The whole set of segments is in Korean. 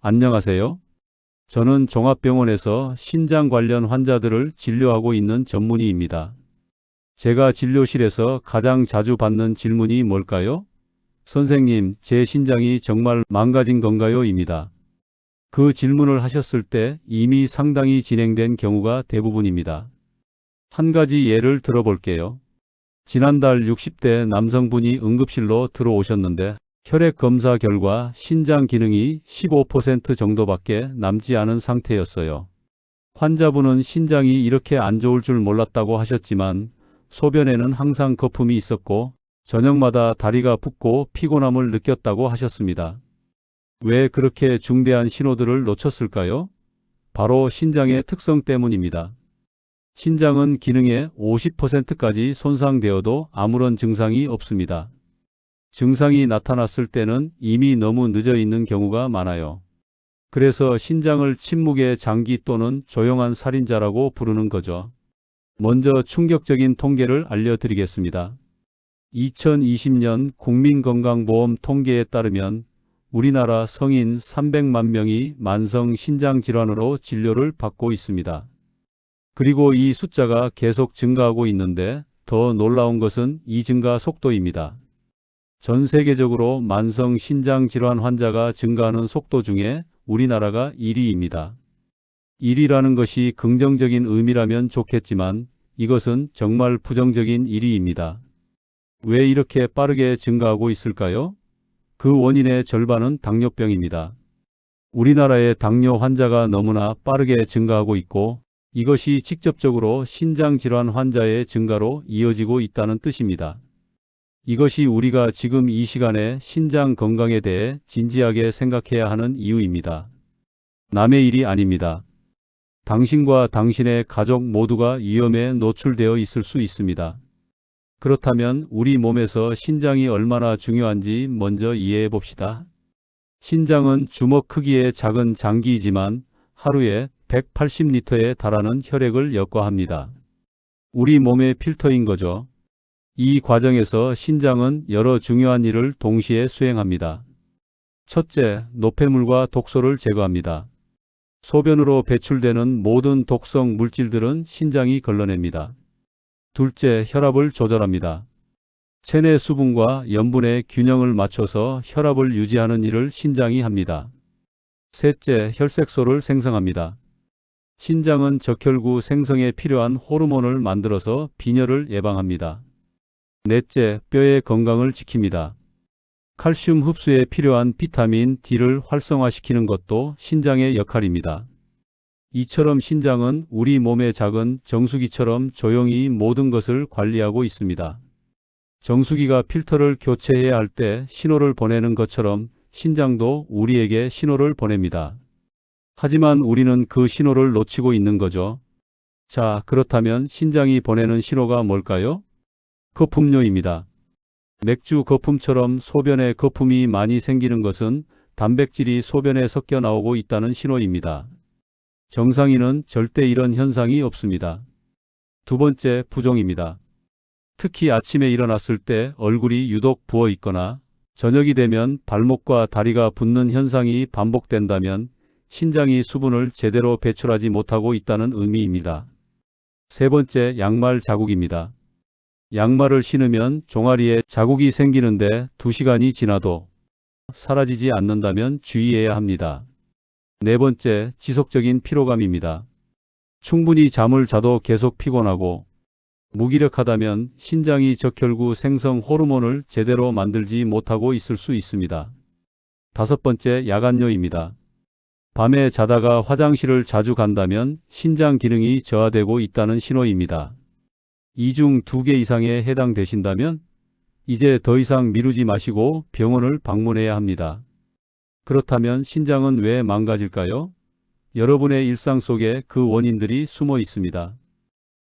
안녕하세요. 저는 종합병원에서 신장 관련 환자들을 진료하고 있는 전문의입니다. 제가 진료실에서 가장 자주 받는 질문이 뭘까요? 선생님, 제 신장이 정말 망가진 건가요? 입니다. 그 질문을 하셨을 때 이미 상당히 진행된 경우가 대부분입니다. 한 가지 예를 들어볼게요. 지난달 60대 남성분이 응급실로 들어오셨는데 혈액 검사 결과 신장 기능이 15% 정도밖에 남지 않은 상태였어요. 환자분은 신장이 이렇게 안 좋을 줄 몰랐다고 하셨지만 소변에는 항상 거품이 있었고 저녁마다 다리가 붓고 피곤함을 느꼈다고 하셨습니다. 왜 그렇게 중대한 신호들을 놓쳤을까요? 바로 신장의 특성 때문입니다. 신장은 기능의 50%까지 손상되어도 아무런 증상이 없습니다. 증상이 나타났을 때는 이미 너무 늦어 있는 경우가 많아요. 그래서 신장을 침묵의 장기 또는 조용한 살인자라고 부르는 거죠. 먼저 충격적인 통계를 알려드리겠습니다. 2020년 국민건강보험 통계에 따르면 우리나라 성인 300만 명이 만성 신장질환으로 진료를 받고 있습니다. 그리고 이 숫자가 계속 증가하고 있는데 더 놀라운 것은 이 증가 속도입니다. 전 세계적으로 만성 신장질환 환자가 증가하는 속도 중에 우리나라가 1위입니다. 1위라는 것이 긍정적인 의미라면 좋겠지만 이것은 정말 부정적인 1위입니다. 왜 이렇게 빠르게 증가하고 있을까요? 그 원인의 절반은 당뇨병입니다. 우리나라의 당뇨 환자가 너무나 빠르게 증가하고 있고 이것이 직접적으로 신장질환 환자의 증가로 이어지고 있다는 뜻입니다. 이것이 우리가 지금 이 시간에 신장 건강에 대해 진지하게 생각해야 하는 이유입니다. 남의 일이 아닙니다. 당신과 당신의 가족 모두가 위험에 노출되어 있을 수 있습니다. 그렇다면 우리 몸에서 신장이 얼마나 중요한지 먼저 이해해 봅시다. 신장은 주먹 크기의 작은 장기이지만 하루에 180리터에 달하는 혈액을 역과합니다. 우리 몸의 필터인 거죠. 이 과정에서 신장은 여러 중요한 일을 동시에 수행합니다. 첫째, 노폐물과 독소를 제거합니다. 소변으로 배출되는 모든 독성 물질들은 신장이 걸러냅니다. 둘째, 혈압을 조절합니다. 체내 수분과 염분의 균형을 맞춰서 혈압을 유지하는 일을 신장이 합니다. 셋째, 혈색소를 생성합니다. 신장은 적혈구 생성에 필요한 호르몬을 만들어서 빈혈을 예방합니다. 넷째, 뼈의 건강을 지킵니다. 칼슘 흡수에 필요한 비타민 D를 활성화시키는 것도 신장의 역할입니다. 이처럼 신장은 우리 몸의 작은 정수기처럼 조용히 모든 것을 관리하고 있습니다. 정수기가 필터를 교체해야 할 때 신호를 보내는 것처럼 신장도 우리에게 신호를 보냅니다. 하지만 우리는 그 신호를 놓치고 있는 거죠. 자, 그렇다면 신장이 보내는 신호가 뭘까요? 거품료입니다. 맥주 거품처럼 소변에 거품이 많이 생기는 것은 단백질이 소변에 섞여 나오고 있다는 신호입니다. 정상인은 절대 이런 현상이 없습니다. 두 번째, 부종입니다. 특히 아침에 일어났을 때 얼굴이 유독 부어 있거나 저녁이 되면 발목과 다리가 붓는 현상이 반복된다면 신장이 수분을 제대로 배출하지 못하고 있다는 의미입니다. 세 번째, 양말 자국입니다. 양말을 신으면 종아리에 자국이 생기는데 2시간이 지나도 사라지지 않는다면 주의해야 합니다. 네 번째, 지속적인 피로감입니다. 충분히 잠을 자도 계속 피곤하고 무기력하다면 신장이 적혈구 생성 호르몬을 제대로 만들지 못하고 있을 수 있습니다. 다섯 번째, 야간뇨입니다. 밤에 자다가 화장실을 자주 간다면 신장 기능이 저하되고 있다는 신호입니다. 이 중 2개 이상에 해당되신다면 이제 더 이상 미루지 마시고 병원을 방문해야 합니다. 그렇다면 신장은 왜 망가질까요? 여러분의 일상 속에 그 원인들이 숨어 있습니다.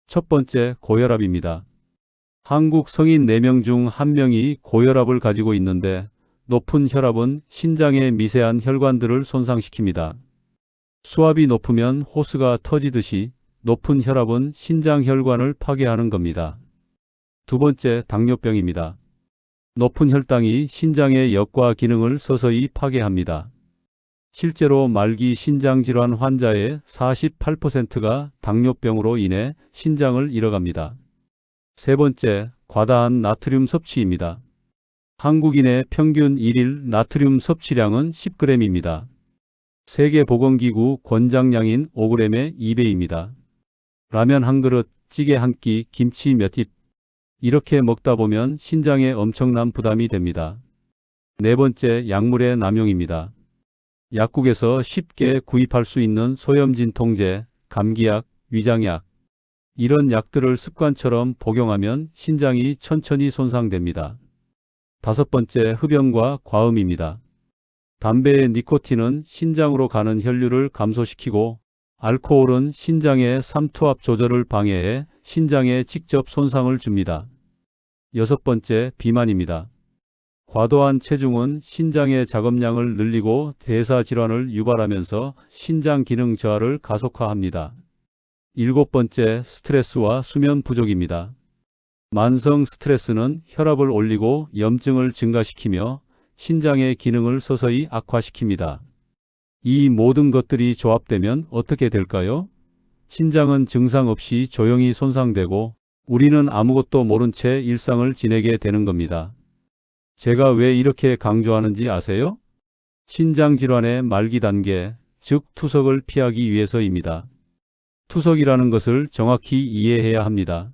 첫 번째, 고혈압입니다. 한국 성인 4명 중 1명이 고혈압을 가지고 있는데 높은 혈압은 신장의 미세한 혈관들을 손상시킵니다. 수압이 높으면 호스가 터지듯이 높은 혈압은 신장 혈관을 파괴하는 겁니다. 두 번째, 당뇨병입니다. 높은 혈당이 신장의 역과 기능을 서서히 파괴합니다. 실제로 말기 신장질환 환자의 48%가 당뇨병으로 인해 신장을 잃어갑니다. 세 번째, 과다한 나트륨 섭취입니다. 한국인의 평균 1일 나트륨 섭취량은 10g입니다. 세계보건기구 권장량인 5g의 2배입니다. 라면 한 그릇, 찌개 한 끼, 김치 몇 입. 이렇게 먹다 보면 신장에 엄청난 부담이 됩니다. 네 번째, 약물의 남용입니다. 약국에서 쉽게 구입할 수 있는 소염진통제, 감기약, 위장약. 이런 약들을 습관처럼 복용하면 신장이 천천히 손상됩니다. 다섯 번째, 흡연과 과음입니다. 담배의 니코틴은 신장으로 가는 혈류를 감소시키고 알코올은 신장의 삼투압 조절을 방해해 신장에 직접 손상을 줍니다. 여섯 번째, 비만입니다. 과도한 체중은 신장의 작업량을 늘리고 대사질환을 유발하면서 신장 기능 저하를 가속화합니다. 일곱 번째, 스트레스와 수면 부족입니다. 만성 스트레스는 혈압을 올리고 염증을 증가시키며 신장의 기능을 서서히 악화시킵니다. 이 모든 것들이 조합되면 어떻게 될까요? 신장은 증상 없이 조용히 손상되고 우리는 아무것도 모른 채 일상을 지내게 되는 겁니다. 제가 왜 이렇게 강조하는지 아세요? 신장질환의 말기 단계, 즉 투석을 피하기 위해서입니다. 투석이라는 것을 정확히 이해해야 합니다.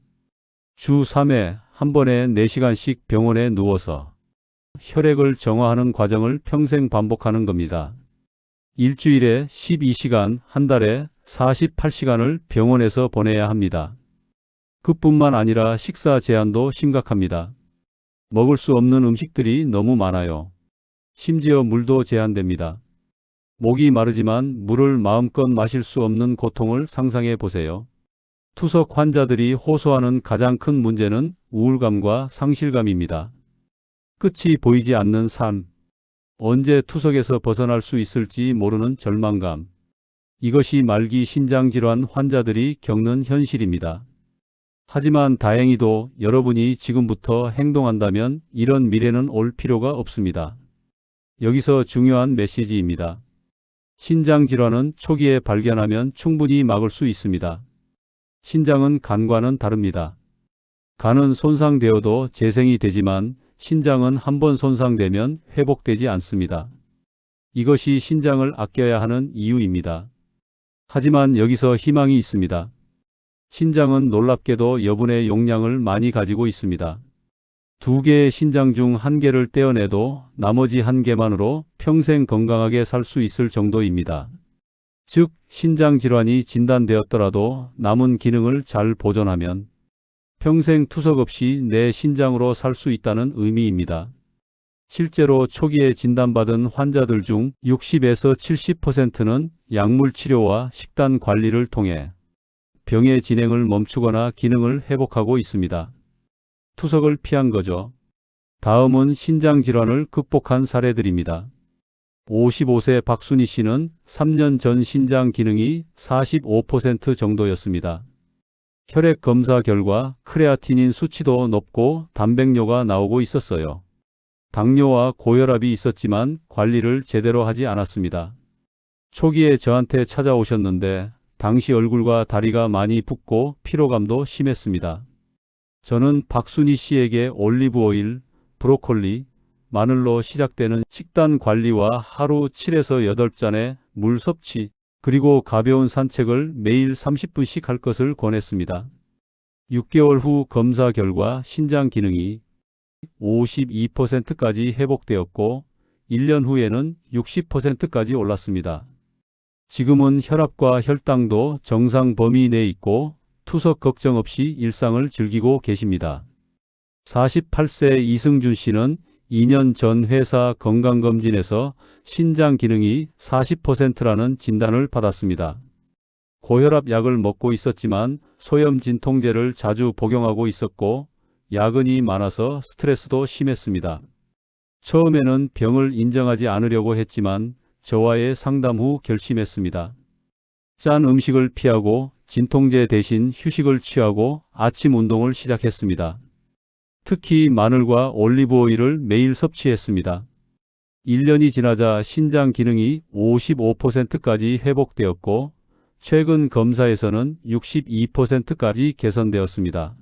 주 3회 한 번에 4시간씩 병원에 누워서 혈액을 정화하는 과정을 평생 반복하는 겁니다. 일주일에 12시간, 한 달에 48시간을 병원에서 보내야 합니다. 그뿐만 아니라 식사 제한도 심각합니다. 먹을 수 없는 음식들이 너무 많아요. 심지어 물도 제한됩니다. 목이 마르지만 물을 마음껏 마실 수 없는 고통을 상상해 보세요. 투석 환자들이 호소하는 가장 큰 문제는 우울감과 상실감입니다. 끝이 보이지 않는 삶. 언제 투석에서 벗어날 수 있을지 모르는 절망감. 이것이 말기 신장질환 환자들이 겪는 현실입니다. 하지만 다행히도 여러분이 지금부터 행동한다면 이런 미래는 올 필요가 없습니다. 여기서 중요한 메시지입니다. 신장질환은 초기에 발견하면 충분히 막을 수 있습니다. 신장은 간과는 다릅니다. 간은 손상되어도 재생이 되지만 신장은 한번 손상되면 회복되지 않습니다. 이것이 신장을 아껴야 하는 이유입니다. 하지만 여기서 희망이 있습니다. 신장은 놀랍게도 여분의 용량을 많이 가지고 있습니다. 2개의 신장 중 1개를 떼어내도 나머지 1개만으로 평생 건강하게 살 수 있을 정도입니다. 즉, 신장질환이 진단되었더라도 남은 기능을 잘 보존하면 평생 투석 없이 내 신장으로 살 수 있다는 의미입니다. 실제로 초기에 진단받은 환자들 중 60에서 70%는 약물 치료와 식단 관리를 통해 병의 진행을 멈추거나 기능을 회복하고 있습니다. 투석을 피한 거죠. 다음은 신장질환을 극복한 사례들입니다. 55세 박순희 씨는 3년 전 신장 기능이 45% 정도였습니다. 혈액 검사 결과 크레아티닌 수치도 높고 단백뇨가 나오고 있었어요. 당뇨와 고혈압이 있었지만 관리를 제대로 하지 않았습니다. 초기에 저한테 찾아오셨는데 당시 얼굴과 다리가 많이 붓고 피로감도 심했습니다. 저는 박순희 씨에게 올리브 오일, 브로콜리, 마늘로 시작되는 식단 관리와 하루 7에서 8잔의 물 섭취, 그리고 가벼운 산책을 매일 30분씩 할 것을 권했습니다. 6개월 후 검사 결과 신장 기능이 52%까지 회복되었고 1년 후에는 60%까지 올랐습니다. 지금은 혈압과 혈당도 정상 범위 내에 있고 투석 걱정 없이 일상을 즐기고 계십니다. 48세 이승준 씨는 2년 전 회사 건강검진에서 신장 기능이 40%라는 진단을 받았습니다. 고혈압 약을 먹고 있었지만 소염 진통제를 자주 복용하고 있었고 야근이 많아서 스트레스도 심했습니다. 처음에는 병을 인정하지 않으려고 했지만 저와의 상담 후 결심했습니다. 짠 음식을 피하고 진통제 대신 휴식을 취하고 아침 운동을 시작했습니다. 특히 마늘과 올리브 오일을 매일 섭취했습니다. 1년이 지나자 신장 기능이 55%까지 회복되었고 최근 검사에서는 62%까지 개선되었습니다.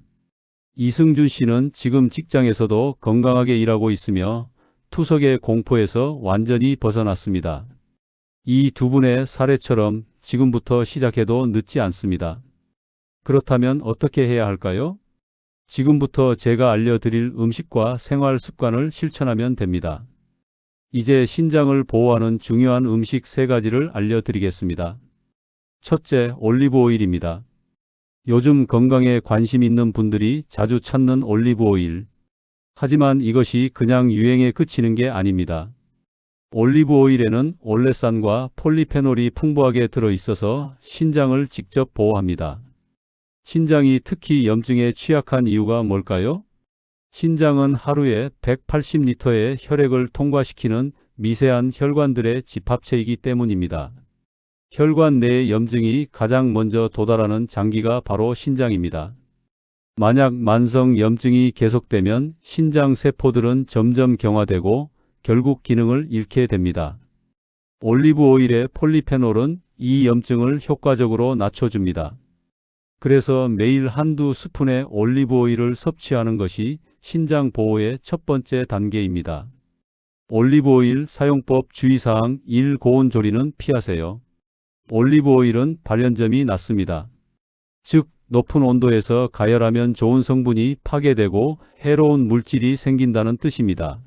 이승준 씨는 지금 직장에서도 건강하게 일하고 있으며 투석의 공포에서 완전히 벗어났습니다. 이 두 분의 사례처럼 지금부터 시작해도 늦지 않습니다. 그렇다면 어떻게 해야 할까요? 지금부터 제가 알려드릴 음식과 생활 습관을 실천하면 됩니다. 이제 신장을 보호하는 중요한 음식 3가지를 알려드리겠습니다. 첫째, 올리브 오일입니다. 요즘 건강에 관심 있는 분들이 자주 찾는 올리브 오일. 하지만 이것이 그냥 유행에 그치는 게 아닙니다. 올리브 오일에는 올레산과 폴리페놀이 풍부하게 들어있어서 신장을 직접 보호합니다. 신장이 특히 염증에 취약한 이유가 뭘까요? 신장은 하루에 180리터의 혈액을 통과시키는 미세한 혈관들의 집합체이기 때문입니다. 혈관 내의 염증이 가장 먼저 도달하는 장기가 바로 신장입니다. 만약 만성 염증이 계속되면 신장 세포들은 점점 경화되고 결국 기능을 잃게 됩니다. 올리브 오일의 폴리페놀은 이 염증을 효과적으로 낮춰줍니다. 그래서 매일 한두 스푼의 올리브 오일을 섭취하는 것이 신장 보호의 첫 번째 단계입니다. 올리브 오일 사용법 주의사항 1. 고온 조리는 피하세요. 올리브 오일은 발연점이 낮습니다. 즉, 높은 온도에서 가열하면 좋은 성분이 파괴되고 해로운 물질이 생긴다는 뜻입니다.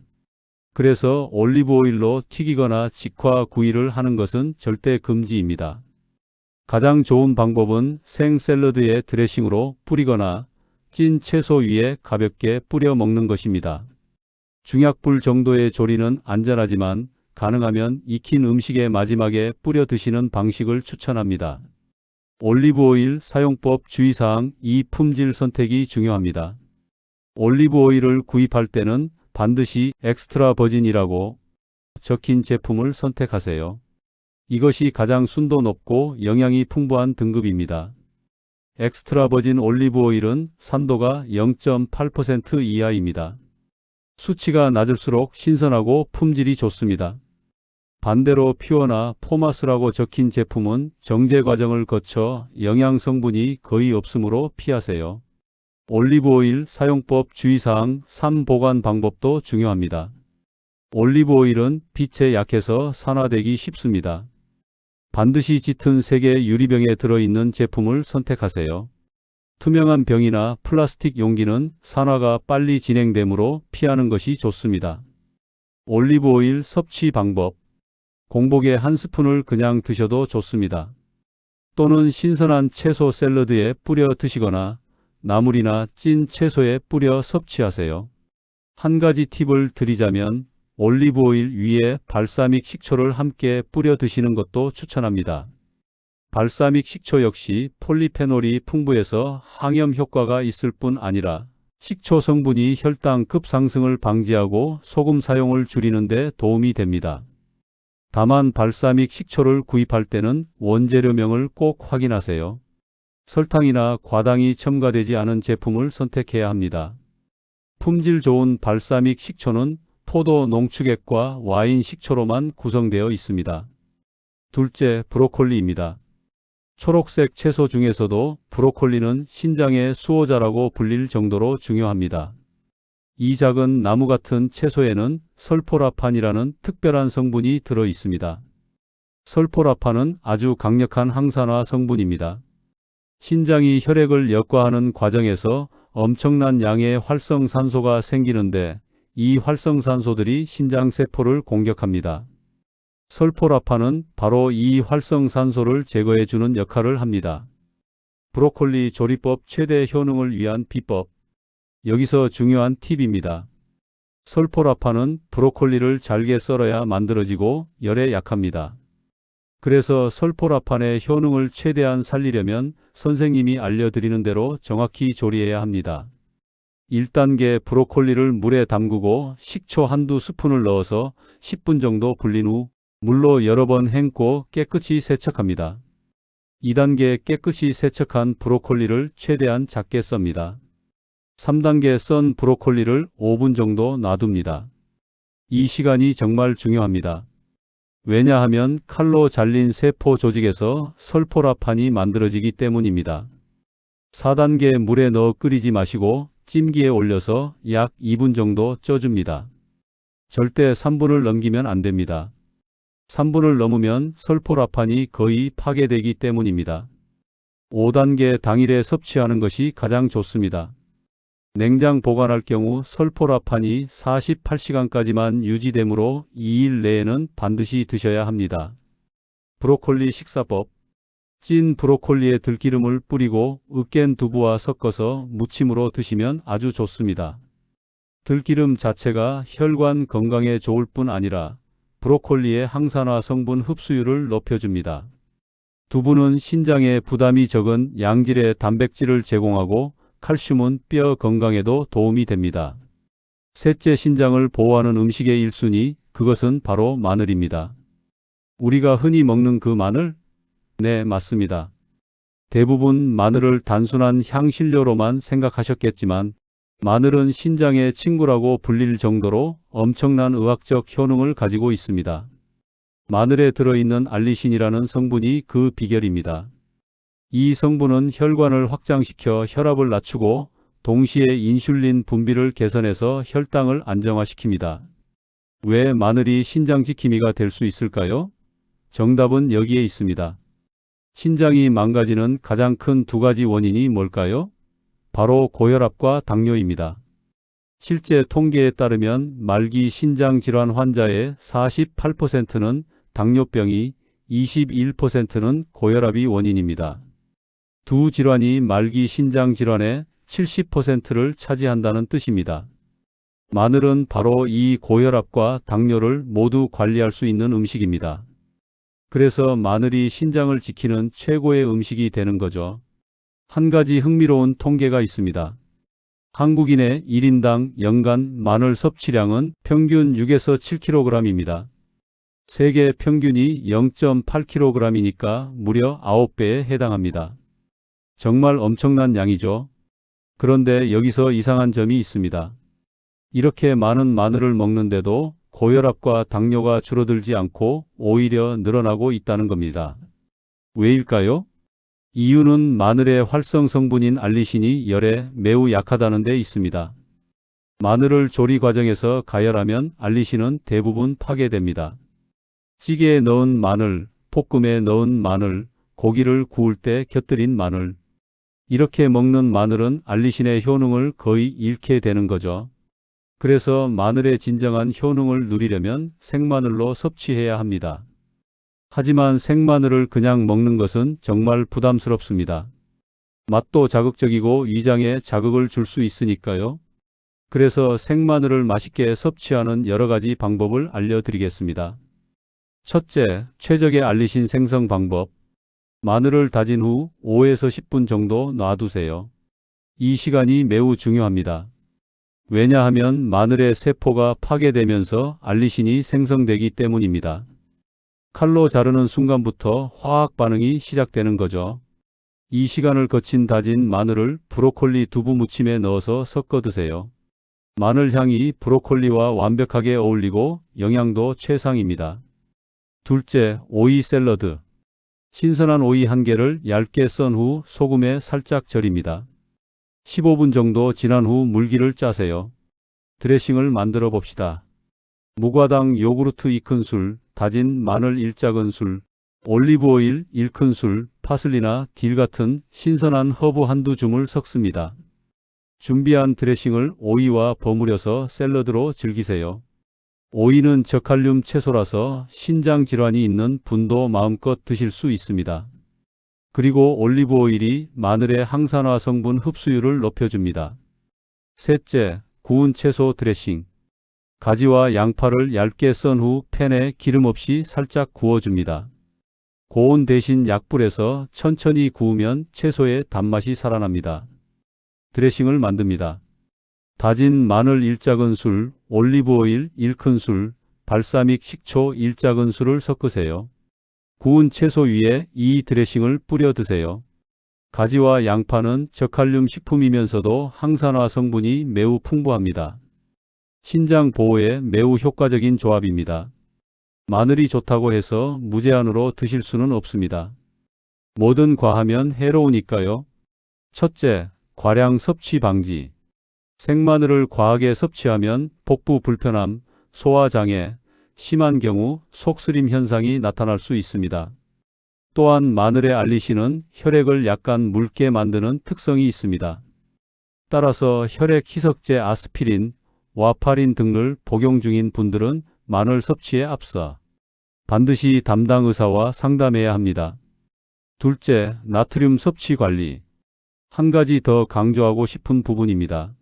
그래서 올리브 오일로 튀기거나 직화 구이를 하는 것은 절대 금지입니다. 가장 좋은 방법은 생 샐러드에 드레싱으로 뿌리거나 찐 채소 위에 가볍게 뿌려 먹는 것입니다. 중약불 정도의 조리는 안전하지만 가능하면 익힌 음식의 마지막에 뿌려 드시는 방식을 추천합니다. 올리브 오일 사용법 주의사항 2. 품질 선택이 중요합니다. 올리브 오일을 구입할 때는 반드시 엑스트라 버진이라고 적힌 제품을 선택하세요. 이것이 가장 순도 높고 영양이 풍부한 등급입니다. 엑스트라 버진 올리브 오일은 산도가 0.8% 이하입니다. 수치가 낮을수록 신선하고 품질이 좋습니다. 반대로 퓨어나 포마스라고 적힌 제품은 정제 과정을 거쳐 영양 성분이 거의 없으므로 피하세요. 올리브 오일 사용법 주의사항 3. 보관 방법도 중요합니다. 올리브 오일은 빛에 약해서 산화되기 쉽습니다. 반드시 짙은 색의 유리병에 들어있는 제품을 선택하세요. 투명한 병이나 플라스틱 용기는 산화가 빨리 진행되므로 피하는 것이 좋습니다. 올리브 오일 섭취 방법. 공복에 한 스푼을 그냥 드셔도 좋습니다. 또는 신선한 채소 샐러드에 뿌려 드시거나 나물이나 찐 채소에 뿌려 섭취하세요. 한 가지 팁을 드리자면 올리브 오일 위에 발사믹 식초를 함께 뿌려 드시는 것도 추천합니다. 발사믹 식초 역시 폴리페놀이 풍부해서 항염 효과가 있을 뿐 아니라 식초 성분이 혈당 급상승을 방지하고 소금 사용을 줄이는 데 도움이 됩니다. 다만 발사믹 식초를 구입할 때는 원재료명을 꼭 확인하세요. 설탕이나 과당이 첨가되지 않은 제품을 선택해야 합니다. 품질 좋은 발사믹 식초는 포도 농축액과 와인 식초로만 구성되어 있습니다. 둘째, 브로콜리입니다. 초록색 채소 중에서도 브로콜리는 신장의 수호자라고 불릴 정도로 중요합니다. 이 작은 나무 같은 채소에는 설포라판이라는 특별한 성분이 들어 있습니다. 설포라판은 아주 강력한 항산화 성분입니다. 신장이 혈액을 역과하는 과정에서 엄청난 양의 활성산소가 생기는데 이 활성산소들이 신장세포를 공격합니다. 설포라판은 바로 이 활성산소를 제거해주는 역할을 합니다. 브로콜리 조리법 최대 효능을 위한 비법. 여기서 중요한 팁입니다. 설포라판은 브로콜리를 잘게 썰어야 만들어지고 열에 약합니다. 그래서 설포라판의 효능을 최대한 살리려면 선생님이 알려드리는 대로 정확히 조리해야 합니다. 1단계 브로콜리를 물에 담그고 식초 한두 스푼을 넣어서 10분 정도 불린 후 물로 여러 번 헹궈 깨끗이 세척합니다. 2단계 깨끗이 세척한 브로콜리를 최대한 작게 썹니다. 3단계 썬 브로콜리를 5분 정도 놔둡니다. 이 시간이 정말 중요합니다. 왜냐하면 칼로 잘린 세포 조직에서 설포라판이 만들어지기 때문입니다. 4단계 물에 넣어 끓이지 마시고 찜기에 올려서 약 2분 정도 쪄줍니다. 절대 3분을 넘기면 안 됩니다. 3분을 넘으면 설포라판이 거의 파괴되기 때문입니다. 5단계 당일에 섭취하는 것이 가장 좋습니다. 냉장 보관할 경우 설포라판이 48시간까지만 유지되므로 2일 내에는 반드시 드셔야 합니다. 브로콜리 식사법. 찐 브로콜리에 들기름을 뿌리고 으깬 두부와 섞어서 무침으로 드시면 아주 좋습니다. 들기름 자체가 혈관 건강에 좋을 뿐 아니라 브로콜리의 항산화 성분 흡수율을 높여줍니다. 두부는 신장에 부담이 적은 양질의 단백질을 제공하고 칼슘은 뼈 건강에도 도움이 됩니다. 셋째, 신장을 보호하는 음식의 1순위, 그것은 바로 마늘입니다. 우리가 흔히 먹는 그 마늘? 네, 맞습니다. 대부분 마늘을 단순한 향신료로만 생각하셨겠지만 마늘은 신장의 친구라고 불릴 정도로 엄청난 의학적 효능을 가지고 있습니다. 마늘에 들어있는 알리신이라는 성분이 그 비결입니다. 이 성분은 혈관을 확장시켜 혈압을 낮추고 동시에 인슐린 분비를 개선해서 혈당을 안정화시킵니다. 왜 마늘이 신장지킴이가 될 수 있을까요? 정답은 여기에 있습니다. 신장이 망가지는 가장 큰 두 가지 원인이 뭘까요? 바로 고혈압과 당뇨입니다. 실제 통계에 따르면 말기 신장질환 환자의 48%는 당뇨병이, 21%는 고혈압이 원인입니다. 두 질환이 말기 신장질환의 70%를 차지한다는 뜻입니다. 마늘은 바로 이 고혈압과 당뇨를 모두 관리할 수 있는 음식입니다. 그래서 마늘이 신장을 지키는 최고의 음식이 되는 거죠. 한 가지 흥미로운 통계가 있습니다. 한국인의 1인당 연간 마늘 섭취량은 평균 6에서 7kg입니다. 세계 평균이 0.8kg이니까 무려 9배에 해당합니다. 정말 엄청난 양이죠. 그런데 여기서 이상한 점이 있습니다. 이렇게 많은 마늘을 먹는데도 고혈압과 당뇨가 줄어들지 않고 오히려 늘어나고 있다는 겁니다. 왜일까요? 이유는 마늘의 활성 성분인 알리신이 열에 매우 약하다는 데 있습니다. 마늘을 조리 과정에서 가열하면 알리신은 대부분 파괴됩니다. 찌개에 넣은 마늘, 볶음에 넣은 마늘, 고기를 구울 때 곁들인 마늘. 이렇게 먹는 마늘은 알리신의 효능을 거의 잃게 되는 거죠. 그래서 마늘의 진정한 효능을 누리려면 생마늘로 섭취해야 합니다. 하지만 생마늘을 그냥 먹는 것은 정말 부담스럽습니다. 맛도 자극적이고 위장에 자극을 줄 수 있으니까요. 그래서 생마늘을 맛있게 섭취하는 여러 가지 방법을 알려드리겠습니다. 첫째, 최적의 알리신 생성 방법. 마늘을 다진 후 5에서 10분 정도 놔두세요. 이 시간이 매우 중요합니다. 왜냐하면 마늘의 세포가 파괴되면서 알리신이 생성되기 때문입니다. 칼로 자르는 순간부터 화학 반응이 시작되는 거죠. 이 시간을 거친 다진 마늘을 브로콜리 두부 무침에 넣어서 섞어 드세요. 마늘 향이 브로콜리와 완벽하게 어울리고 영양도 최상입니다. 둘째, 오이 샐러드. 신선한 오이 1개를 얇게 썬 후 소금에 살짝 절입니다. 15분 정도 지난 후 물기를 짜세요. 드레싱을 만들어 봅시다. 무과당 요구르트 2큰술, 다진 마늘 1작은술, 올리브오일 1큰술, 파슬리나 딜 같은 신선한 허브 한두 줌을 섞습니다. 준비한 드레싱을 오이와 버무려서 샐러드로 즐기세요. 오이는 저칼륨 채소라서 신장 질환이 있는 분도 마음껏 드실 수 있습니다. 그리고 올리브 오일이 마늘의 항산화 성분 흡수율을 높여줍니다. 셋째, 구운 채소 드레싱. 가지와 양파를 얇게 썬 후 팬에 기름 없이 살짝 구워줍니다. 고온 대신 약불에서 천천히 구우면 채소의 단맛이 살아납니다. 드레싱을 만듭니다. 다진 마늘 1작은술, 올리브오일 1큰술, 발사믹 식초 1작은술을 섞으세요. 구운 채소 위에 이 드레싱을 뿌려 드세요. 가지와 양파는 저칼륨 식품이면서도 항산화 성분이 매우 풍부합니다. 신장 보호에 매우 효과적인 조합입니다. 마늘이 좋다고 해서 무제한으로 드실 수는 없습니다. 뭐든 과하면 해로우니까요. 첫째, 과량 섭취 방지. 생마늘을 과하게 섭취하면 복부 불편함, 소화장애, 심한 경우 속쓰림 현상이 나타날 수 있습니다. 또한 마늘의 알리신은 혈액을 약간 묽게 만드는 특성이 있습니다. 따라서 혈액 희석제 아스피린, 와파린 등을 복용 중인 분들은 마늘 섭취에 앞서 반드시 담당 의사와 상담해야 합니다. 둘째, 나트륨 섭취 관리. 한 가지 더 강조하고 싶은 부분입니다.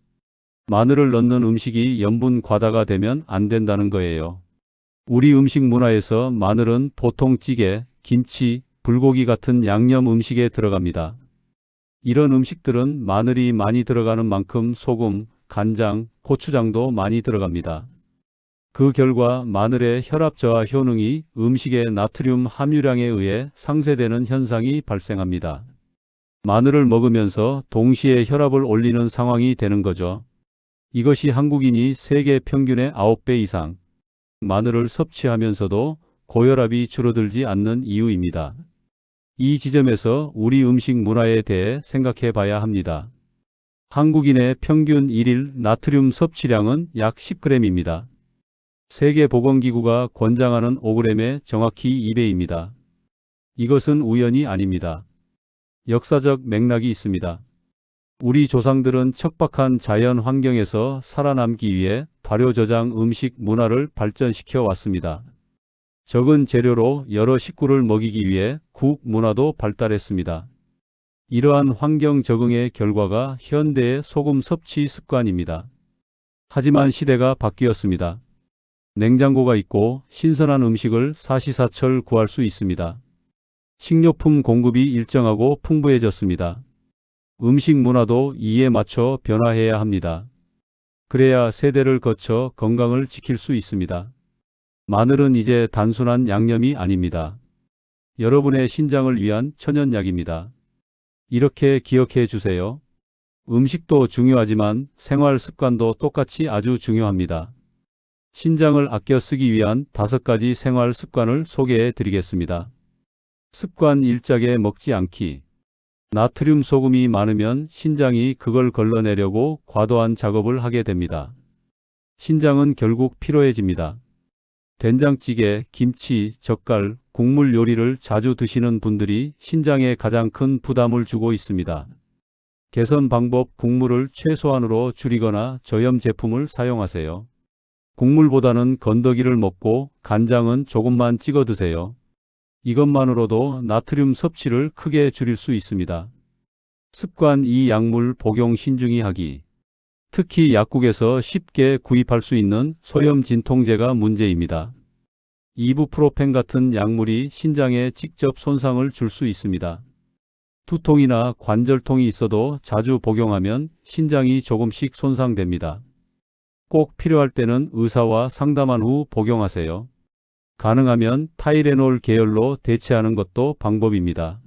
마늘을 넣는 음식이 염분 과다가 되면 안 된다는 거예요. 우리 음식 문화에서 마늘은 보통 찌개, 김치, 불고기 같은 양념 음식에 들어갑니다. 이런 음식들은 마늘이 많이 들어가는 만큼 소금, 간장, 고추장도 많이 들어갑니다. 그 결과 마늘의 혈압 저하 효능이 음식의 나트륨 함유량에 의해 상쇄되는 현상이 발생합니다. 마늘을 먹으면서 동시에 혈압을 올리는 상황이 되는 거죠. 이것이 한국인이 세계 평균의 9배 이상 마늘을 섭취하면서도 고혈압이 줄어들지 않는 이유입니다. 이 지점에서 우리 음식 문화에 대해 생각해 봐야 합니다. 한국인의 평균 1일 나트륨 섭취량은 약 10g입니다. 세계보건기구가 권장하는 5g의 정확히 2배입니다. 이것은 우연이 아닙니다. 역사적 맥락이 있습니다. 우리 조상들은 척박한 자연 환경에서 살아남기 위해 발효저장 음식 문화를 발전시켜 왔습니다. 적은 재료로 여러 식구를 먹이기 위해 국 문화도 발달했습니다. 이러한 환경 적응의 결과가 현대의 소금 섭취 습관입니다. 하지만 시대가 바뀌었습니다. 냉장고가 있고 신선한 음식을 사시사철 구할 수 있습니다. 식료품 공급이 일정하고 풍부해졌습니다. 음식 문화도 이에 맞춰 변화해야 합니다. 그래야 세대를 거쳐 건강을 지킬 수 있습니다. 마늘은 이제 단순한 양념이 아닙니다. 여러분의 신장을 위한 천연약입니다. 이렇게 기억해 주세요. 음식도 중요하지만 생활 습관도 똑같이 아주 중요합니다. 신장을 아껴 쓰기 위한 5가지 생활 습관을 소개해 드리겠습니다. 습관 1짝에 먹지 않기. 나트륨 소금이 많으면 신장이 그걸 걸러내려고 과도한 작업을 하게 됩니다. 신장은 결국 피로해집니다. 된장찌개, 김치, 젓갈, 국물 요리를 자주 드시는 분들이 신장에 가장 큰 부담을 주고 있습니다. 개선 방법: 국물을 최소한으로 줄이거나 저염 제품을 사용하세요. 국물보다는 건더기를 먹고 간장은 조금만 찍어 드세요. 이것만으로도 나트륨 섭취를 크게 줄일 수 있습니다. 습관 2. 약물 복용 신중히 하기. 특히 약국에서 쉽게 구입할 수 있는 소염 진통제가 문제입니다. 이부프로펜 같은 약물이 신장에 직접 손상을 줄 수 있습니다. 두통이나 관절통이 있어도 자주 복용하면 신장이 조금씩 손상됩니다. 꼭 필요할 때는 의사와 상담한 후 복용하세요. 가능하면 타이레놀 계열로 대체하는 것도 방법입니다.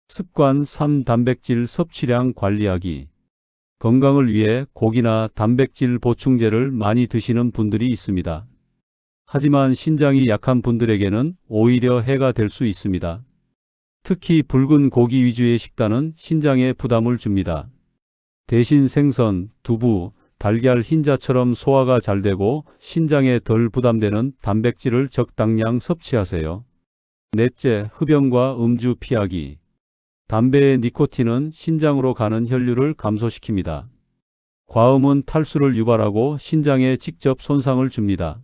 습관 3. 단백질 섭취량 관리하기. 건강을 위해 고기나 단백질 보충제를 많이 드시는 분들이 있습니다. 하지만 신장이 약한 분들에게는 오히려 해가 될 수 있습니다. 특히 붉은 고기 위주의 식단은 신장에 부담을 줍니다. 대신 생선, 두부, 달걀, 흰자처럼 소화가 잘 되고 신장에 덜 부담되는 단백질을 적당량 섭취하세요. 넷째, 흡연과 음주 피하기. 담배의 니코틴은 신장으로 가는 혈류를 감소시킵니다. 과음은 탈수를 유발하고 신장에 직접 손상을 줍니다.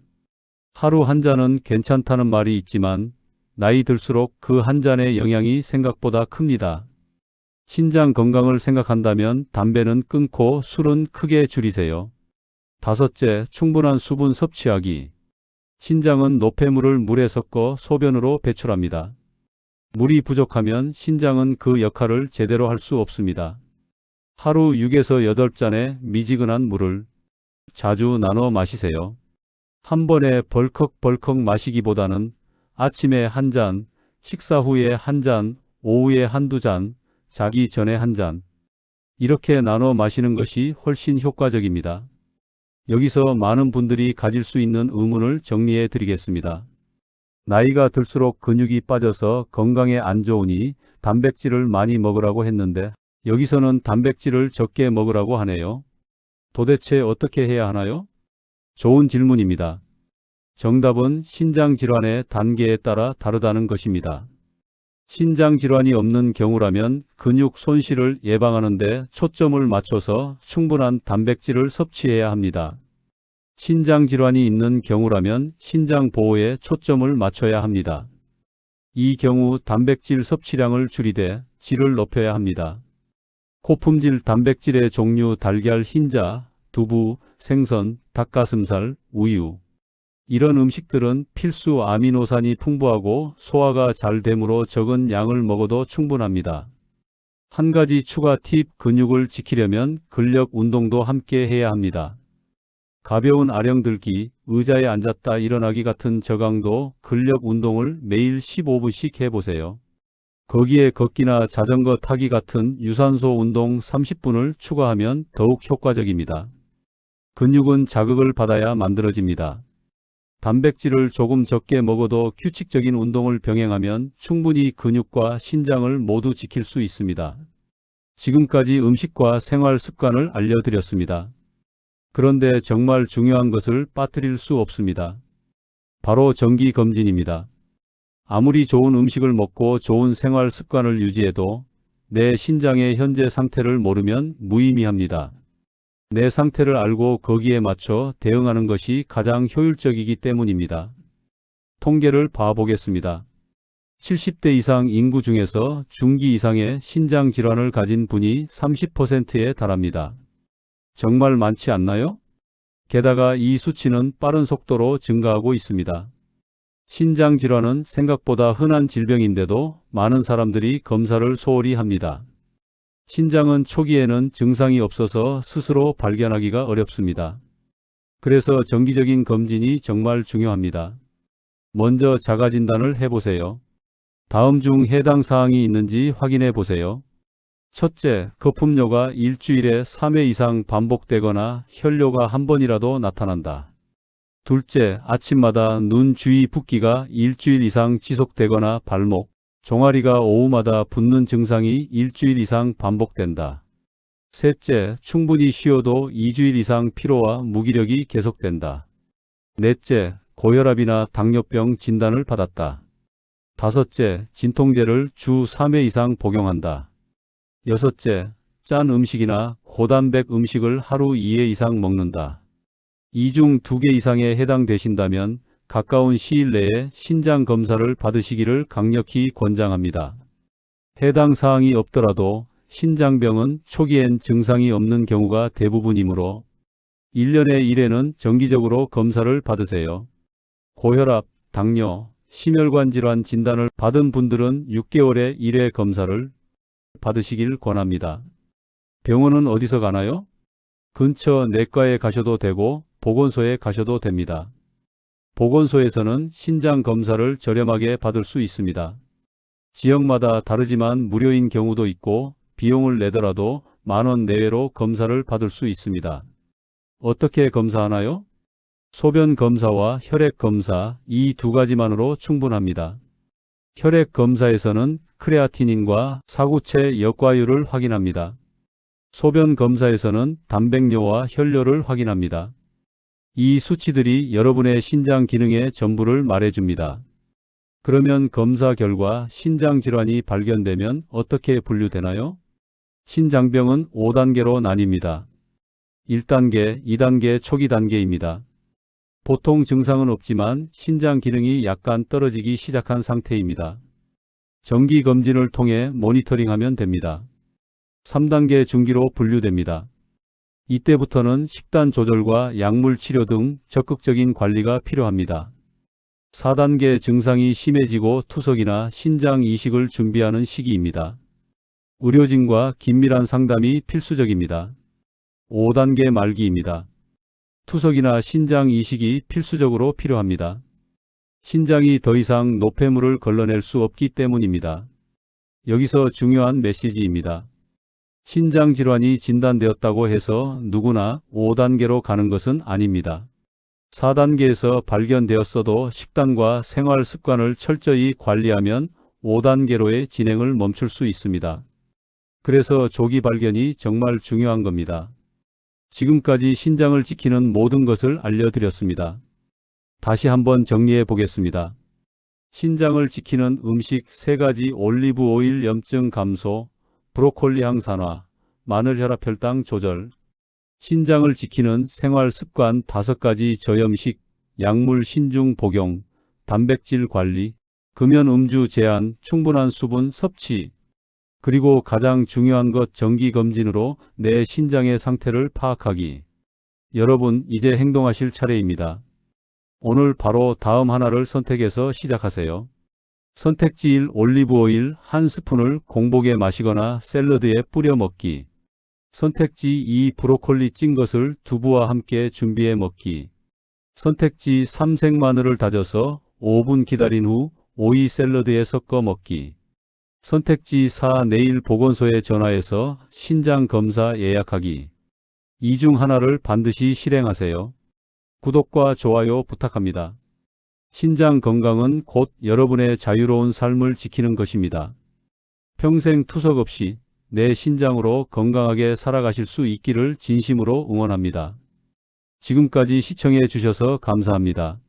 하루 한 잔은 괜찮다는 말이 있지만 나이 들수록 그 한 잔의 영향이 생각보다 큽니다. 신장 건강을 생각한다면 담배는 끊고 술은 크게 줄이세요. 다섯째, 충분한 수분 섭취하기. 신장은 노폐물을 물에 섞어 소변으로 배출합니다. 물이 부족하면 신장은 그 역할을 제대로 할 수 없습니다. 하루 6에서 8잔의 미지근한 물을 자주 나눠 마시세요. 한 번에 벌컥벌컥 마시기보다는 아침에 한 잔, 식사 후에 한 잔, 오후에 한두 잔, 자기 전에 한 잔, 이렇게 나눠 마시는 것이 훨씬 효과적입니다. 여기서 많은 분들이 가질 수 있는 의문을 정리해 드리겠습니다. 나이가 들수록 근육이 빠져서 건강에 안 좋으니 단백질을 많이 먹으라고 했는데 여기서는 단백질을 적게 먹으라고 하네요. 도대체 어떻게 해야 하나요? 좋은 질문입니다. 정답은 신장질환의 단계에 따라 다르다는 것입니다. 신장질환이 없는 경우라면 근육 손실을 예방하는 데 초점을 맞춰서 충분한 단백질을 섭취해야 합니다. 신장질환이 있는 경우라면 신장 보호에 초점을 맞춰야 합니다. 이 경우 단백질 섭취량을 줄이되 질을 높여야 합니다. 고품질 단백질의 종류 달걀, 흰자, 두부, 생선, 닭가슴살, 우유. 이런 음식들은 필수 아미노산이 풍부하고 소화가 잘 되므로 적은 양을 먹어도 충분합니다. 한 가지 추가 팁, 근육을 지키려면 근력 운동도 함께 해야 합니다. 가벼운 아령 들기, 의자에 앉았다 일어나기 같은 저강도 근력 운동을 매일 15분씩 해보세요. 거기에 걷기나 자전거 타기 같은 유산소 운동 30분을 추가하면 더욱 효과적입니다. 근육은 자극을 받아야 만들어집니다. 단백질을 조금 적게 먹어도 규칙적인 운동을 병행하면 충분히 근육과 신장을 모두 지킬 수 있습니다. 지금까지 음식과 생활 습관을 알려드렸습니다. 그런데 정말 중요한 것을 빠뜨릴 수 없습니다. 바로 정기검진입니다. 아무리 좋은 음식을 먹고 좋은 생활 습관을 유지해도 내 신장의 현재 상태를 모르면 무의미합니다. 내 상태를 알고 거기에 맞춰 대응하는 것이 가장 효율적이기 때문입니다. 통계를 봐보겠습니다. 70대 이상 인구 중에서 중기 이상의 신장 질환을 가진 분이 30%에 달합니다. 정말 많지 않나요? 게다가 이 수치는 빠른 속도로 증가하고 있습니다. 신장 질환은 생각보다 흔한 질병인데도 많은 사람들이 검사를 소홀히 합니다. 신장은 초기에는 증상이 없어서 스스로 발견하기가 어렵습니다. 그래서 정기적인 검진이 정말 중요합니다. 먼저 자가진단을 해보세요. 다음 중 해당 사항이 있는지 확인해 보세요. 첫째, 거품료가 일주일에 3회 이상 반복되거나 혈뇨가 한 번이라도 나타난다. 둘째, 아침마다 눈 주위 붓기가 일주일 이상 지속되거나 발목, 종아리가 오후마다 붓는 증상이 일주일 이상 반복된다. 셋째, 충분히 쉬어도 2주일 이상 피로와 무기력이 계속된다. 넷째, 고혈압이나 당뇨병 진단을 받았다. 다섯째, 진통제를 주 3회 이상 복용한다. 여섯째, 짠 음식이나 고단백 음식을 하루 2회 이상 먹는다. 이 중 2개 이상에 해당되신다면 가까운 시일 내에 신장 검사를 받으시기를 강력히 권장합니다. 해당 사항이 없더라도 신장병은 초기엔 증상이 없는 경우가 대부분이므로 1년에 1회는 정기적으로 검사를 받으세요. 고혈압, 당뇨, 심혈관 질환 진단을 받은 분들은 6개월에 1회 검사를 받으시길 권합니다. 병원은 어디서 가나요? 근처 내과에 가셔도 되고 보건소에 가셔도 됩니다. 보건소에서는 신장 검사를 저렴하게 받을 수 있습니다. 지역마다 다르지만 무료인 경우도 있고 비용을 내더라도 10,000원 내외로 검사를 받을 수 있습니다. 어떻게 검사하나요? 소변 검사와 혈액 검사 이 두 가지만으로 충분합니다. 혈액 검사에서는 크레아티닌과 사구체 역과율을 확인합니다. 소변 검사에서는 단백뇨와 혈뇨를 확인합니다. 이 수치들이 여러분의 신장 기능의 전부를 말해줍니다. 그러면 검사 결과 신장 질환이 발견되면 어떻게 분류되나요? 신장병은 5단계로 나뉩니다. 1단계, 2단계 초기 단계입니다. 보통 증상은 없지만 신장 기능이 약간 떨어지기 시작한 상태입니다. 정기 검진을 통해 모니터링하면 됩니다. 3단계 중기로 분류됩니다. 이때부터는 식단 조절과 약물 치료 등 적극적인 관리가 필요합니다. 4단계 증상이 심해지고 투석이나 신장 이식을 준비하는 시기입니다. 의료진과 긴밀한 상담이 필수적입니다. 5단계 말기입니다. 투석이나 신장 이식이 필수적으로 필요합니다. 신장이 더 이상 노폐물을 걸러낼 수 없기 때문입니다. 여기서 중요한 메시지입니다. 신장 질환이 진단되었다고 해서 누구나 5단계로 가는 것은 아닙니다. 4단계에서 발견되었어도 식단과 생활 습관을 철저히 관리하면 5단계로의 진행을 멈출 수 있습니다. 그래서 조기 발견이 정말 중요한 겁니다. 지금까지 신장을 지키는 모든 것을 알려드렸습니다. 다시 한번 정리해 보겠습니다. 신장을 지키는 음식 3가지: 올리브 오일 염증 감소, 브로콜리 항산화, 마늘 혈압 혈당 조절. 신장을 지키는 생활 습관 5가지: 저염식, 약물 신중 복용, 단백질 관리, 금연 음주 제한, 충분한 수분 섭취. 그리고 가장 중요한 것, 정기검진으로 내 신장의 상태를 파악하기. 여러분, 이제 행동하실 차례입니다. 오늘 바로 다음 하나를 선택해서 시작하세요. 선택지 1. 올리브 오일 1스푼을 공복에 마시거나 샐러드에 뿌려 먹기. 선택지 2. 브로콜리 찐 것을 두부와 함께 준비해 먹기. 선택지 3. 생마늘을 다져서 5분 기다린 후 오이 샐러드에 섞어 먹기. 선택지 4. 내일 보건소에 전화해서 신장 검사 예약하기. 이 중 하나를 반드시 실행하세요. 구독과 좋아요 부탁합니다. 신장 건강은 곧 여러분의 자유로운 삶을 지키는 것입니다. 평생 투석 없이 내 신장으로 건강하게 살아가실 수 있기를 진심으로 응원합니다. 지금까지 시청해 주셔서 감사합니다.